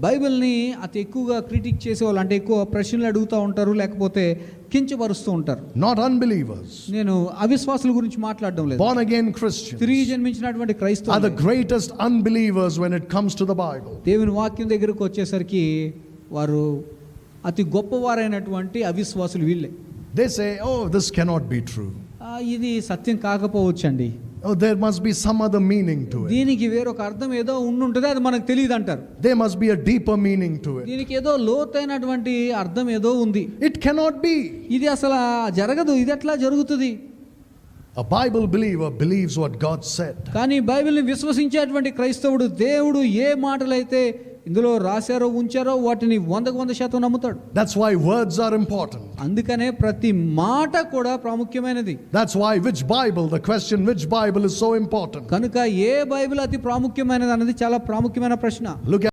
బైబిల్ని అతి ఎక్కువగా క్రిటిక్ చేసేవాళ్ళు, అంటే ఎక్కువ ప్రశ్నలు అడుగుతూ ఉంటారు, లేకపోతే కించపరుస్తూ ఉంటారు. Not unbelievers. నేను అవిశ్వాసుల గురించి మాట్లాడడం లేదు. Born again Christians తిరిగి జన్మించినటువంటి are క్రైస్తవులు the greatest unbelievers when it comes to the Bible. దేవుని వాక్యం దగ్గరకు వచ్చేసరికి వారు అతి గొప్పవారైనటువంటి అవిశ్వాసులు వీళ్ళే. They say, oh, this cannot be true. ఇది సత్యం కాకపోవచ్చండి, Oh, there must be some other meaning to it. దీనికి వేరొక అర్థం ఏదో ఉండుంటుంది, అది మనకు తెలియదు అంటారు. There must be a deeper meaning to it. దీనికి ఏదో లోతైనటువంటి అర్థం ఏదో ఉంది, It cannot be. ఇది అసలు జరగదు, ఇది ఎట్లా జరుగుతుంది? A Bible believer believes what God said. కానీ బైబిల్ని విశ్వసించేటువంటి క్రైస్తవుడు దేవుడు ఏ మాటలైతే ఇందులో రాశారో ఉంచారో వాటిని 100% నమ్ముతాడు. That's why words are important. అందుకనే ప్రతి మాట కూడా ప్రాముఖ్యమైనది. That's why which Bible, the question which Bible is so important. కనుక ఏ బైబిల్ అతి ప్రాముఖ్యమైనది అన్నది చాలా ప్రాముఖ్యమైన ప్రశ్న. Look at